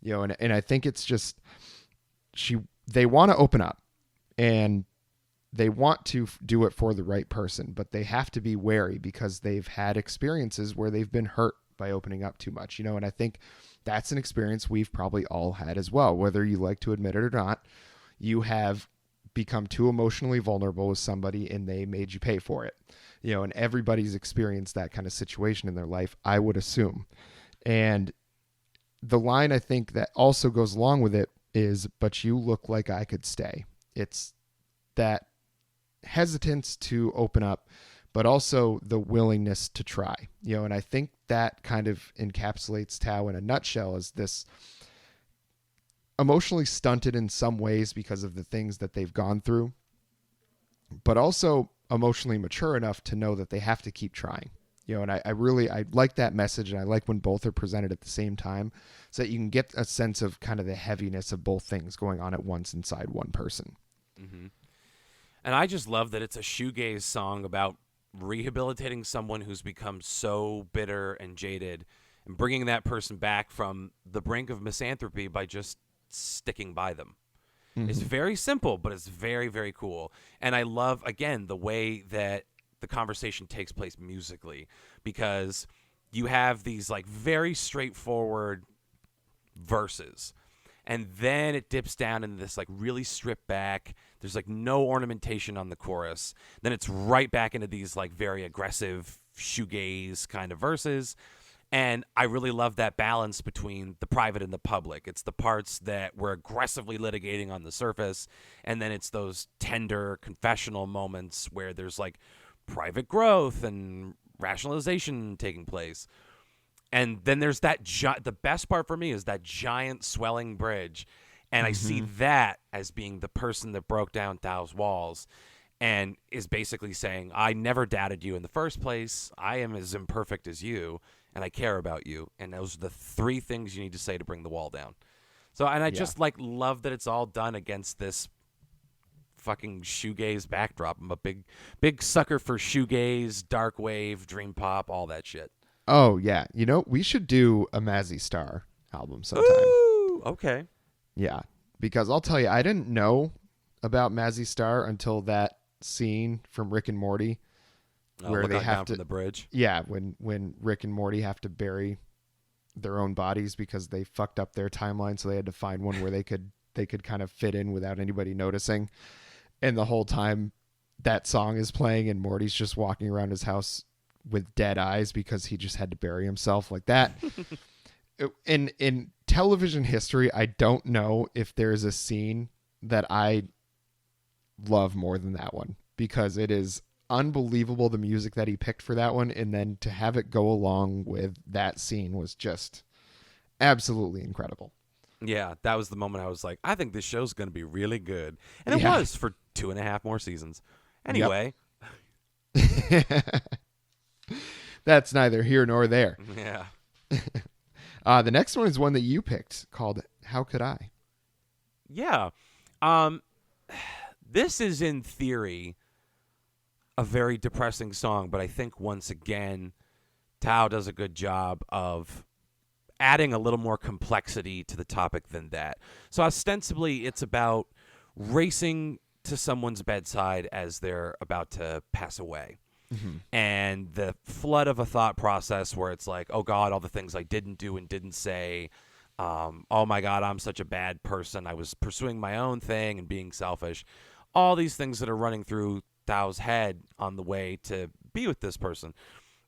and I think it's just, they want to open up and they want to do it for the right person, but they have to be wary because they've had experiences where they've been hurt by opening up too much, and I think that's an experience we've probably all had as well. Whether you like to admit it or not, you have become too emotionally vulnerable with somebody and they made you pay for it, and everybody's experienced that kind of situation in their life, I would assume. And the line I think that also goes along with it is, but you look like I could stay. It's that hesitance to open up, but also the willingness to try, and I think that kind of encapsulates Thao in a nutshell, as this emotionally stunted in some ways because of the things that they've gone through, but also emotionally mature enough to know that they have to keep trying, And I like that message, and I like when both are presented at the same time, so that you can get a sense of kind of the heaviness of both things going on at once inside one person. Mm-hmm. And I just love that it's a shoegaze song about rehabilitating someone who's become so bitter and jaded and bringing that person back from the brink of misanthropy by just sticking by them. Mm-hmm. It's very simple, but it's very, very cool. And I love, again, the way that the conversation takes place musically, because you have these like very straightforward verses, and then it dips down into this like really stripped back. There's like no ornamentation on the chorus. Then it's right back into these like very aggressive shoegaze kind of verses. And I really love that balance between the private and the public. It's the parts that we're aggressively litigating on the surface, and then it's those tender confessional moments where there's like private growth and rationalization taking place. And then there's that the best part for me is that giant swelling bridge. And I see that as being the person that broke down Thao's walls and is basically saying, I never doubted you in the first place. I am as imperfect as you, and I care about you. And those are the three things you need to say to bring the wall down. So, and I just like love that it's all done against this fucking shoegaze backdrop. I'm a big sucker for shoegaze, dark wave, dream pop, all that shit. Oh yeah, we should do a Mazzy Star album sometime. Ooh, okay. Yeah, because I'll tell you, I didn't know about Mazzy Star until that scene from Rick and Morty, where they have to from the bridge. Yeah, when Rick and Morty have to bury their own bodies because they fucked up their timeline, so they had to find one where they could kind of fit in without anybody noticing. And the whole time that song is playing, and Morty's just walking around his house with dead eyes because he just had to bury himself like that. In television history, I don't know if there's a scene that I love more than that one, because it is unbelievable, the music that he picked for that one, and then to have it go along with that scene was just absolutely incredible. Yeah, that was the moment I was like, I think this show's going to be really good. And it was for 2.5 more seasons. Anyway. Yep. That's neither here nor there. Yeah. The next one is one that you picked called How Could I? Yeah. This is, in theory, a very depressing song, but I think, once again, Thao does a good job of adding a little more complexity to the topic than that. So ostensibly, it's about racing to someone's bedside as they're about to pass away. Mm-hmm. And the flood of a thought process where it's like, oh God, all the things I didn't do and didn't say. Oh my God, I'm such a bad person. I was pursuing my own thing and being selfish. All these things that are running through Thao's head on the way to be with this person.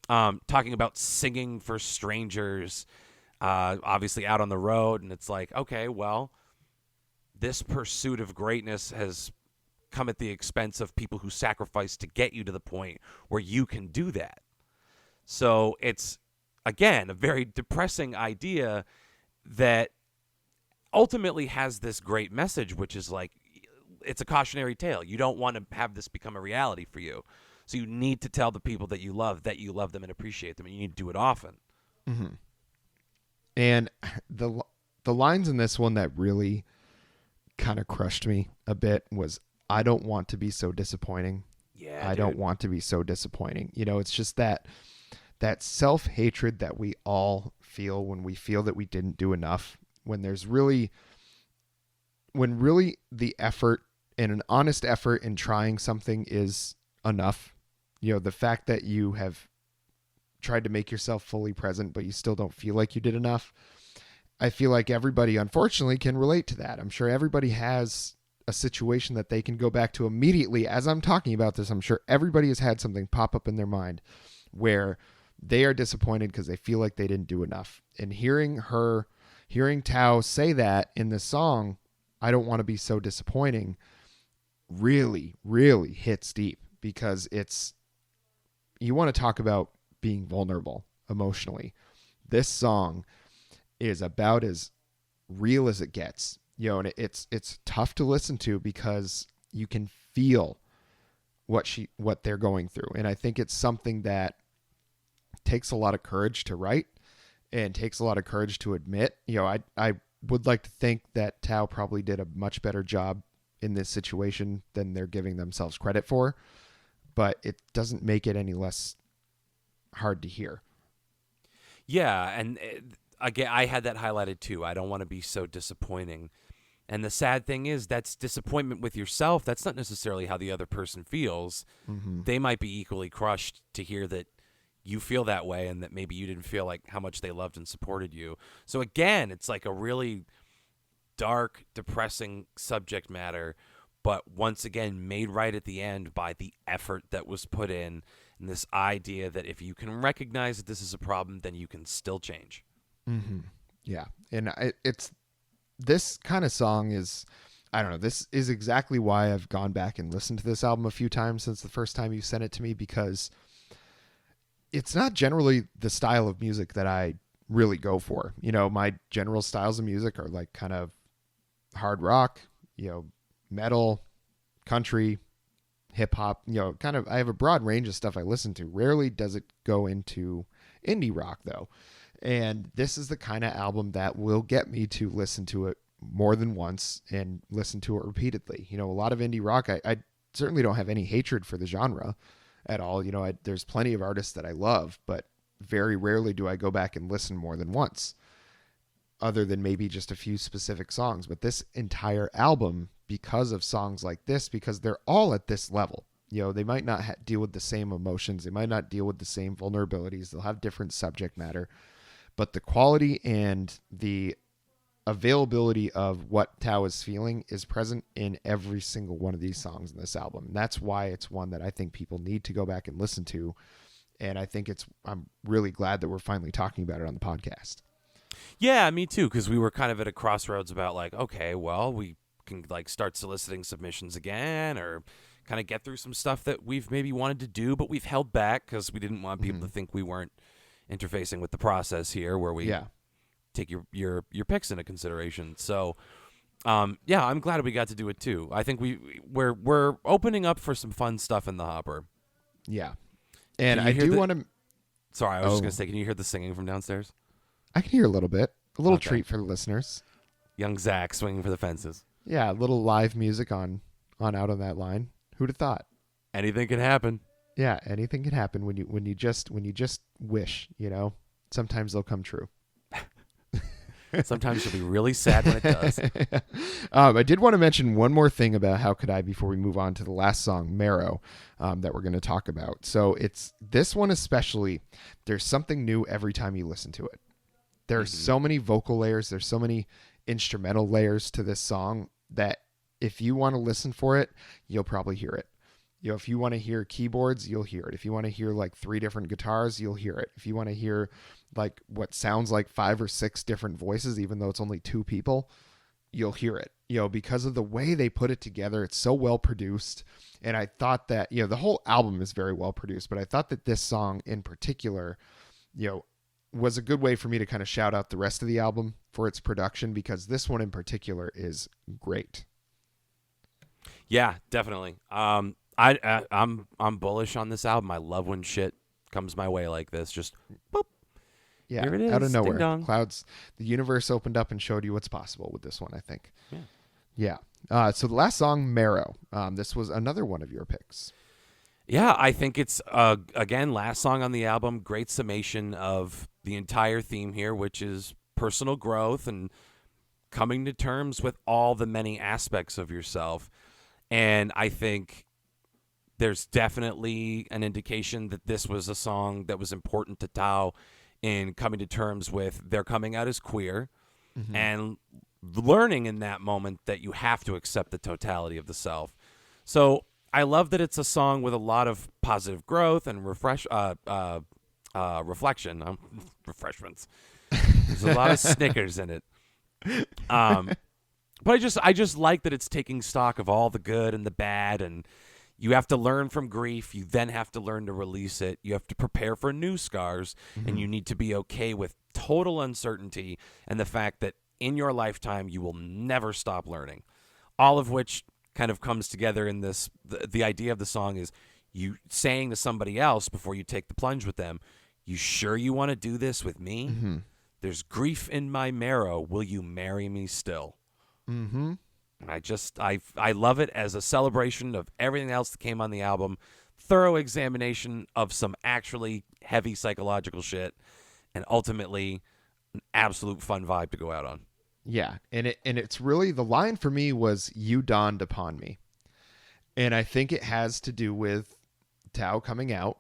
Talking about singing for strangers, obviously out on the road. And it's like, okay, well, this pursuit of greatness has come at the expense of people who sacrifice to get you to the point where you can do that. So it's, again, a very depressing idea that ultimately has this great message, which is like, it's a cautionary tale. You don't want to have this become a reality for you. So you need to tell the people that you love them and appreciate them, and you need to do it often. Mm-hmm. And the lines in this one that really kind of crushed me a bit was, I don't want to be so disappointing. Yeah, I don't want to be so disappointing. It's just that self-hatred that we all feel when we feel that we didn't do enough, when really the effort and an honest effort in trying something is enough. The fact that you have tried to make yourself fully present, but you still don't feel like you did enough. I feel like everybody, unfortunately, can relate to that. I'm sure everybody has a situation that they can go back to immediately. As I'm talking about this, I'm sure everybody has had something pop up in their mind where they are disappointed because they feel like they didn't do enough. And hearing Thao say that in the song, I don't want to be so disappointing, really, really hits deep, because you want to talk about being vulnerable emotionally. This song is about as real as it gets. And it's tough to listen to because you can feel what they're going through. And I think it's something that takes a lot of courage to write and takes a lot of courage to admit. I would like to think that Thao probably did a much better job in this situation than they're giving themselves credit for, but it doesn't make it any less hard to hear. Yeah, and again, I had that highlighted too. I don't want to be so disappointing. And the sad thing is, that's disappointment with yourself. That's not necessarily how the other person feels. Mm-hmm. They might be equally crushed to hear that you feel that way and that maybe you didn't feel like how much they loved and supported you. So again, it's like a really dark, depressing subject matter, but once again made right at the end by the effort that was put in, and this idea that if you can recognize that this is a problem, then you can still change. Mm-hmm. Yeah. And it's this kind of song is, I don't know, this is exactly why I've gone back and listened to this album a few times since the first time you sent it to me, because it's not generally the style of music that I really go for. My general styles of music are like kind of hard rock, metal, country, hip hop, kind of, I have a broad range of stuff I listen to. Rarely does it go into indie rock though. And this is the kind of album that will get me to listen to it more than once and listen to it repeatedly. A lot of indie rock, I certainly don't have any hatred for the genre at all. There's plenty of artists that I love, but very rarely do I go back and listen more than once, other than maybe just a few specific songs. But this entire album, because of songs like this, because they're all at this level, they might not deal with the same emotions. They might not deal with the same vulnerabilities. They'll have different subject matter, but the quality and the availability of what Thao is feeling is present in every single one of these songs in this album. And that's why it's one that I think people need to go back and listen to. And I think I'm really glad that we're finally talking about it on the podcast. Yeah, me too, because we were kind of at a crossroads about like, okay, well, we can like start soliciting submissions again, or kind of get through some stuff that we've maybe wanted to do, but we've held back because we didn't want people to think we weren't interfacing with the process here, where we take your picks into consideration. So, yeah, I'm glad we got to do it too. I think we're opening up for some fun stuff in the hopper. Yeah, and I do want to. Sorry, I was just gonna say, can you hear the singing from downstairs? I can hear a little bit. A little treat for the listeners. Young Zach swinging for the fences. Yeah, a little live music on out on that line. Who'd have thought? Anything can happen. Yeah, anything can happen when you just wish. Sometimes they'll come true. Sometimes you'll be really sad when it does. I did want to mention one more thing about How Could I before we move on to the last song, Marrow, that we're going to talk about. So it's this one especially. There's something new every time you listen to it. There are so many vocal layers. There's so many instrumental layers to this song that if you want to listen for it, you'll probably hear it. If you want to hear keyboards, you'll hear it. If you want to hear like 3 different guitars, you'll hear it. If you want to hear like what sounds like 5 or 6 different voices, even though it's only 2 people, you'll hear it. Because of the way they put it together, it's so well produced. And I thought that, the whole album is very well produced, but I thought that this song in particular, was a good way for me to kind of shout out the rest of the album for its production, because this one in particular is great. Yeah, definitely. I'm bullish on this album. I love when shit comes my way like this. Just boop. Yeah, here it is. Out of nowhere. Ding-dong. Clouds. The universe opened up and showed you what's possible with this one, I think. Yeah. So the last song, Marrow. This was another one of your picks. Yeah, I think it's, again, last song on the album. Great summation of the entire theme here, which is personal growth and coming to terms with all the many aspects of yourself. And I think there's definitely an indication that this was a song that was important to Thao in coming to terms with their coming out as queer and learning in that moment that you have to accept the totality of the self. So I love that it's a song with a lot of positive growth and reflection. Refreshments. There's a lot of Snickers in it. But I just like that it's taking stock of all the good and the bad, and you have to learn from grief. You then have to learn to release it. You have to prepare for new scars, and you need to be okay with total uncertainty and the fact that in your lifetime you will never stop learning. All of which kind of comes together in this. The idea of the song is you saying to somebody else before you take the plunge with them, You sure you want to do this with me? Mm-hmm. There's grief in my marrow. Will you marry me still? Mm-hmm. I love it as a celebration of everything else that came on the album. Thorough examination of some actually heavy psychological shit, and ultimately an absolute fun vibe to go out on. Yeah, and it's really, the line for me was "You dawned upon me," and I think it has to do with Thao coming out,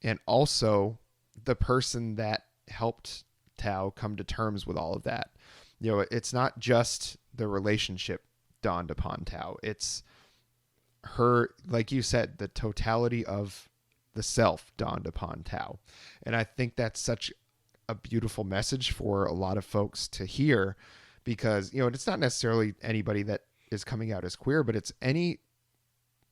and also the person that helped Thao come to terms with all of that. It's not just the relationship dawned upon Thao. It's her, like you said, the totality of the self dawned upon Thao. And I think that's such a beautiful message for a lot of folks to hear, because, it's not necessarily anybody that is coming out as queer, but it's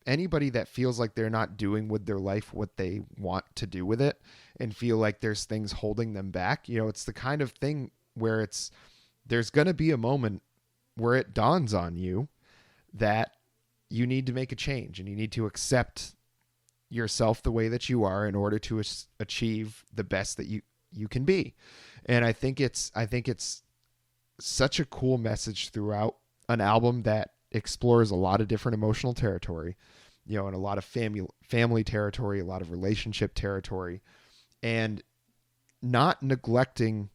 anybody that feels like they're not doing with their life what they want to do with it and feel like there's things holding them back. It's the kind of thing where there's going to be a moment where it dawns on you that you need to make a change and you need to accept yourself the way that you are in order to achieve the best that you can be. And I think it's such a cool message throughout an album that explores a lot of different emotional territory, and a lot of family territory, a lot of relationship territory, and not neglecting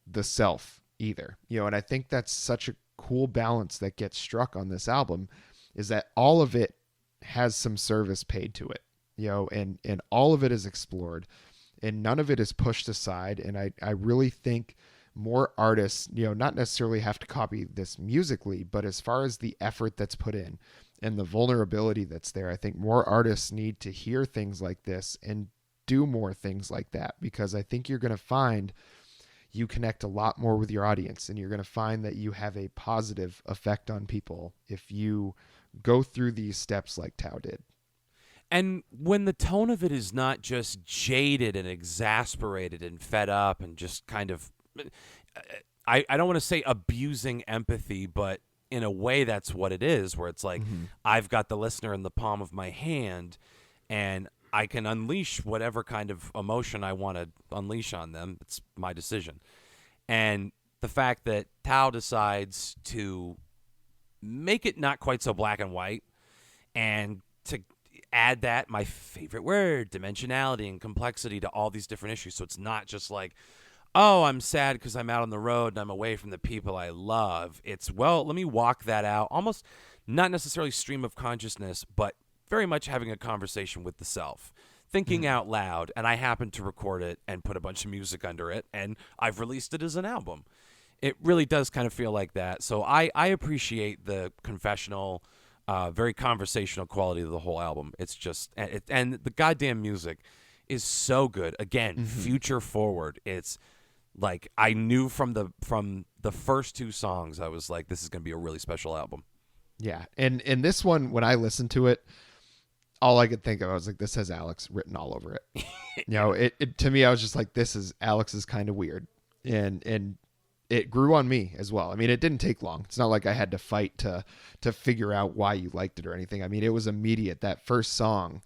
the self either. And I think that's such a cool balance that gets struck on this album, is that all of it has some service paid to it, and all of it is explored and none of it is pushed aside. And I really think more artists, not necessarily have to copy this musically, but as far as the effort that's put in and the vulnerability that's there, I think more artists need to hear things like this and do more things like that, because I think you're going to find you connect a lot more with your audience, and you're going to find that you have a positive effect on people if you go through these steps like Thao did. And when the tone of it is not just jaded and exasperated and fed up and just kind of, I don't want to say abusing empathy, but in a way that's what it is, where it's like, I've got the listener in the palm of my hand and I can unleash whatever kind of emotion I want to unleash on them. It's my decision. And the fact that Thao decides to make it not quite so black and white, and to add that, my favorite word, dimensionality and complexity to all these different issues. So it's not just like, oh, I'm sad because I'm out on the road and I'm away from the people I love. It's, well, let me walk that out. Almost not necessarily stream of consciousness, but very much having a conversation with the self, thinking out loud. And I happen to record it and put a bunch of music under it, and I've released it as an album. It really does kind of feel like that. So I appreciate the confessional, very conversational quality of the whole album. It's just, and the goddamn music is so good. Again, future forward. It's like, I knew from the first two songs, I was like, this is going to be a really special album. Yeah. And this one, when I listened to it, all I could think of, I was like, this has Alex written all over it. It to me, I was just like, this is, Alex is kind of weird. And it grew on me as well. I mean, it didn't take long. It's not like I had to fight to figure out why you liked it or anything. I mean, it was immediate. That first song,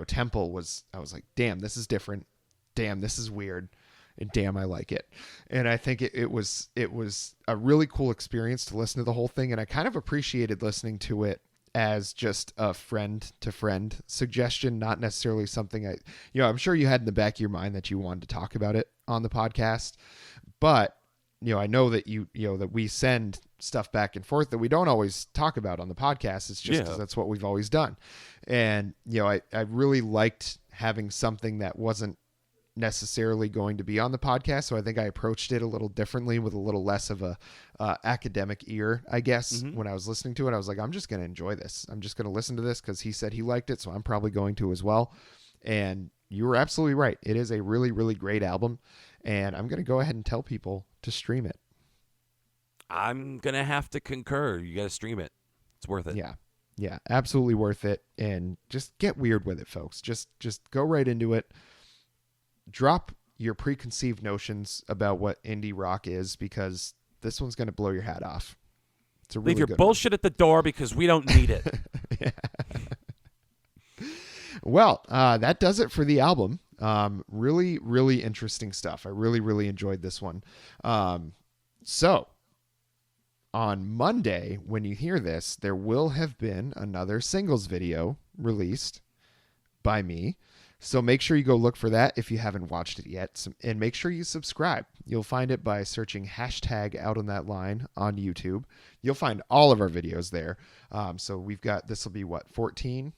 Temple was, I was like, damn, this is different. Damn, this is weird. And damn, I like it. And I think it was a really cool experience to listen to the whole thing. And I kind of appreciated listening to it as just a friend to friend suggestion, not necessarily something I'm sure you had in the back of your mind that you wanted to talk about it on the podcast, but I know that that we send stuff back and forth that we don't always talk about on the podcast. It's just because that's what we've always done. And, I really liked having something that wasn't necessarily going to be on the podcast. So I think I approached it a little differently, with a little less of a academic ear, I guess. When I was listening to it, I was like, I'm just going to enjoy this. I'm just going to listen to this because he said he liked it. So I'm probably going to as well. And you were absolutely right. It is a really, really great album. And I'm going to go ahead and tell people to stream it. I'm going to have to concur. You got to stream it. It's worth it. Yeah, absolutely worth it. And just get weird with it, folks. Just go right into it. Drop your preconceived notions about what indie rock is, because this one's going to blow your hat off. It's a really Leave your good bullshit at the door, because we don't need it. Yeah. Well, that does it for the album. Really, really interesting stuff. I really, really enjoyed this one. So on Monday, when you hear this, there will have been another singles video released by me. So make sure you go look for that if you haven't watched it yet. And make sure you subscribe. You'll find it by searching hashtag Out on That Line on YouTube. You'll find all of our videos there. So we've got, this will be what, 14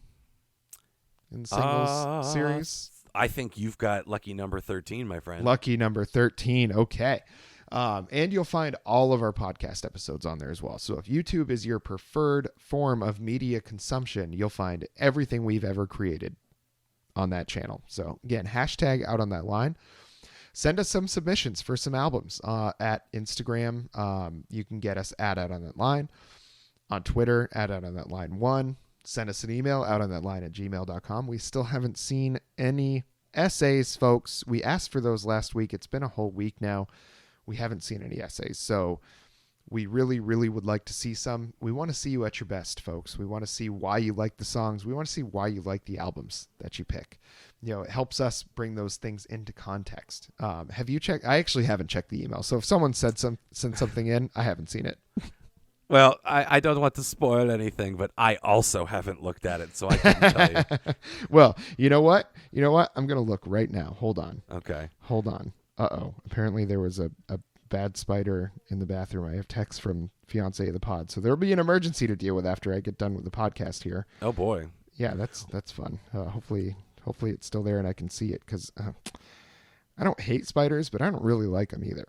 in the singles series? I think you've got lucky number 13, my friend. Lucky number 13. Okay. And you'll find all of our podcast episodes on there as well. So if YouTube is your preferred form of media consumption, you'll find everything we've ever created on that channel. So again, hashtag Out on That Line. Send us some submissions for some albums at Instagram. You can get us at Out on That Line. On Twitter, at Out on That Line 1. Send us an email, outonthatline@gmail.com. We still haven't seen any essays, folks. We asked for those last week. It's been a whole week now. We haven't seen any essays. So we really, really would like to see some. We want to see you at your best, folks. We want to see why you like the songs. We want to see why you like the albums that you pick. You know, it helps us bring those things into context. Have you checked? I actually haven't checked the email. So if someone sent something in, I haven't seen it. Well, I don't want to spoil anything, but I also haven't looked at it, so I couldn't tell you. Well, you know what? I'm going to look right now. Hold on. Okay. Hold on. Uh-oh. Apparently there was a bad spider in the bathroom. I have text from fiance of the pod. So there'll be an emergency to deal with after I get done with the podcast here. Oh, boy. Yeah, that's fun. Hopefully it's still there and I can see it because I don't hate spiders, but I don't really like them either.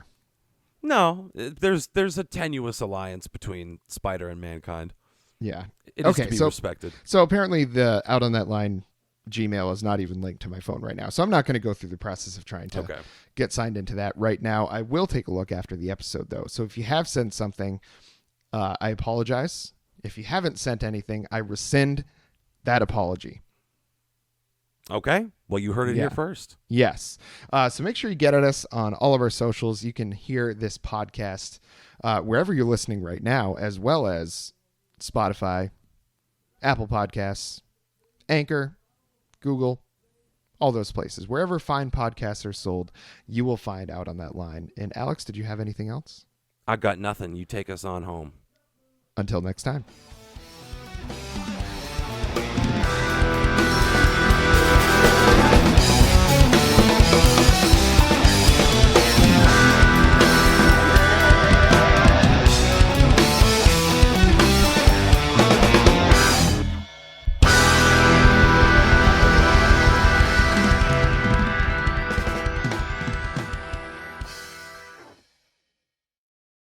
No, there's a tenuous alliance between spider and mankind. Yeah. It is to be respected. So apparently the Out on That Line Gmail is not even linked to my phone right now. So I'm not going to go through the process of trying to get signed into that right now. I will take a look after the episode, though. So if you have sent something, I apologize. If you haven't sent anything, I rescind that apology. Okay. Well, you heard it here first. Yes. So make sure you get at us on all of our socials. You can hear this podcast wherever you're listening right now, as well as Spotify, Apple Podcasts, Anchor, Google, all those places. Wherever fine podcasts are sold, you will find Out on That Line. And Alex, did you have anything else? I got nothing. You take us on home. Until next time.